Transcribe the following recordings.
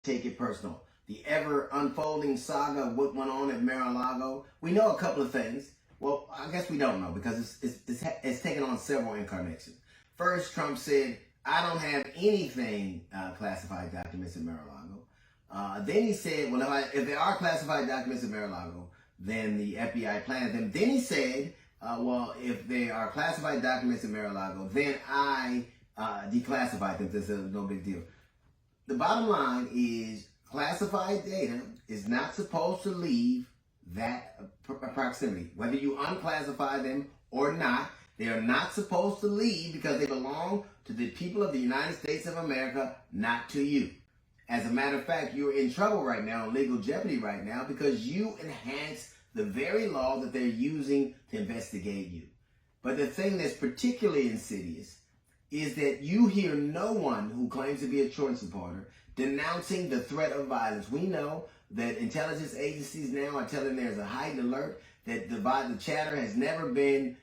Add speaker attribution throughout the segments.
Speaker 1: take it personal. The ever unfolding saga of what went on at Mar-A-Lago. We know a couple of things. Well, I guess we don't know because it's taken on several incarnations. First, Trump said, I don't have anything classified documents at Mar-A-Lago. Then he said, well, if there are classified documents at Mar-A-Lago, then the FBI planted them. Then he said, well, if there are classified documents at Mar-A-Lago, then I declassified them. This is no big deal. The bottom line is classified data is not supposed to leave that proximity. Whether you unclassify them or not, they are not supposed to leave because they belong to the people of the United States of America, not to you. As a matter of fact, you're in trouble right now, in legal jeopardy right now, because you enhance the very law that they're using to investigate you. But the thing that's particularly insidious is that you hear no one who claims to be a Trump supporter denouncing the threat of violence. We know that intelligence agencies now are telling there's a heightened alert, that the chatter has never been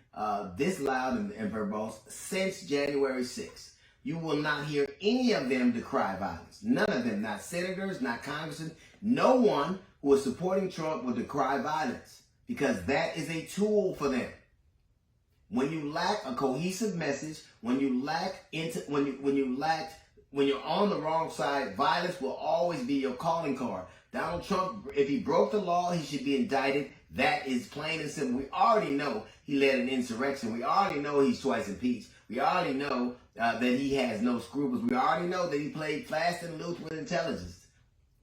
Speaker 1: this loud and verbose since January 6th. You will not hear any of them decry violence. None of them, not senators, not congressmen. No one who is supporting Trump will decry violence because that is a tool for them. When you lack a cohesive message, when you're on the wrong side, violence will always be your calling card. Donald Trump, if he broke the law, he should be indicted. That is plain and simple. We already know he led an insurrection. We already know he's twice impeached. We already know that he has no scruples. We already know that he played fast and loose with intelligence.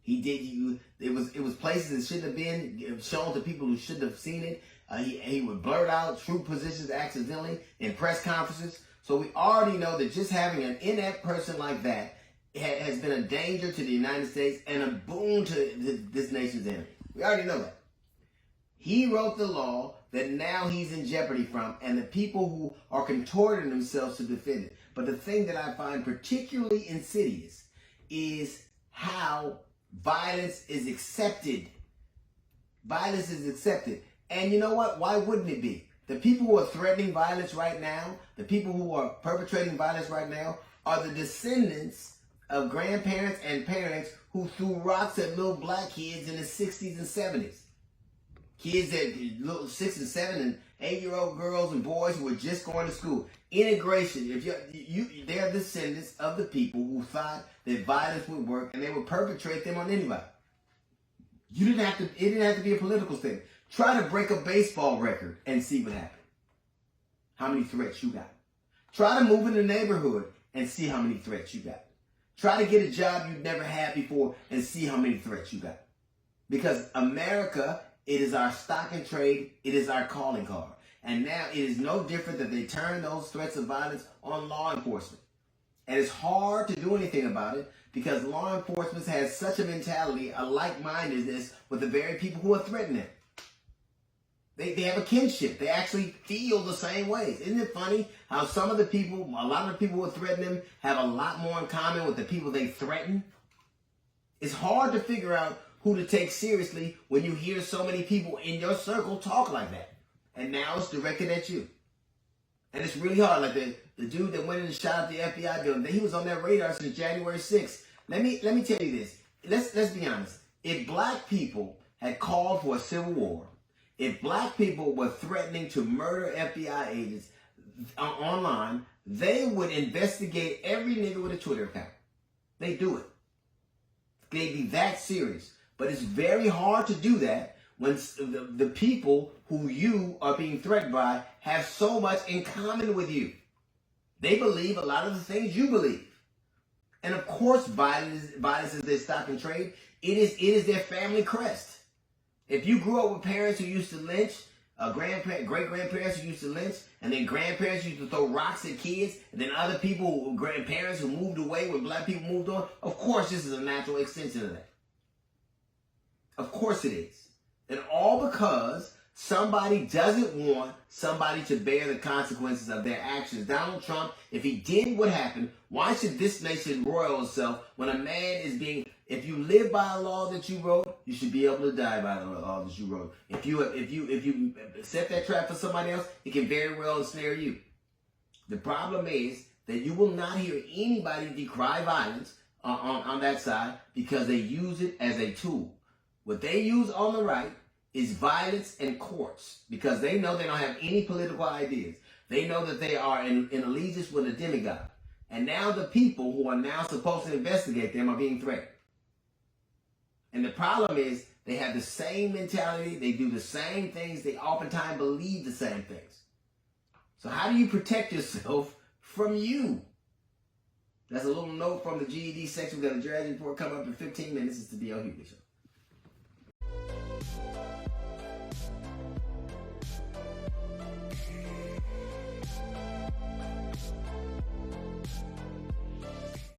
Speaker 1: He did. It was places that shouldn't have been shown to people who shouldn't have seen it. He would blurt out true positions accidentally in press conferences. So we already know that just having an inept person like that has been a danger to the United States and a boon to this nation's enemy. We already know that. He wrote the law that now he's in jeopardy from, and the people who are contorting themselves to defend it. But the thing that I find particularly insidious is how violence is accepted. Violence is accepted. And you know what? Why wouldn't it be? The people who are threatening violence right now, the people who are perpetrating violence right now, are the descendants of grandparents and parents who threw rocks at little black kids in the 60s and 70s. Kids that little 6 and 7 and 8-year-old girls and boys who were just going to school. Integration. They are descendants of the people who thought that violence would work and they would perpetrate them on anybody. It didn't have to be a political statement. Try to break a baseball record and see what happens. How many threats you got. Try to move in the neighborhood and see how many threats you got. Try to get a job you've never had before and see how many threats you got. Because America, it is our stock and trade. It is our calling card. And now it is no different that they turn those threats of violence on law enforcement. And it's hard to do anything about it because law enforcement has such a mentality, a like-mindedness with the very people who are threatening them. They have a kinship. They actually feel the same ways. Isn't it funny how a lot of the people who threaten them have a lot more in common with the people they threaten? It's hard to figure out who to take seriously when you hear so many people in your circle talk like that. And now it's directed at you. And it's really hard. Like the dude that went in and shot at the FBI building, he was on that radar since January 6th. Let me tell you this. Let's be honest. If black people had called for a civil war, if black people were threatening to murder FBI agents online, they would investigate every nigga with a Twitter account. They do it. They'd be that serious. But it's very hard to do that when the people who you are being threatened by have so much in common with you. They believe a lot of the things you believe. And of course, violence is their stock and trade. It is their family crest. If you grew up with parents who used to lynch, great-grandparents who used to lynch, and then grandparents used to throw rocks at kids, and then other people, grandparents who moved away when black people moved on, of course this is a natural extension of that. Of course it is. And all because somebody doesn't want somebody to bear the consequences of their actions. Donald Trump, if he did what happened, why should this nation roil itself when a man is being... If you live by a law that you wrote, you should be able to die by the law that you wrote. If you set that trap for somebody else, it can very well ensnare you. The problem is that you will not hear anybody decry violence on that side because they use it as a tool. What they use on the right is violence and courts because they know they don't have any political ideas. They know that they are in allegiance with a demigod. And now the people who are now supposed to investigate them are being threatened. And the problem is they have the same mentality. They do the same things. They oftentimes believe the same things. So how do you protect yourself from you? That's a little note from the GED section. We've got a strategy report coming up in 15 minutes. It's the D.L. Hughley Show.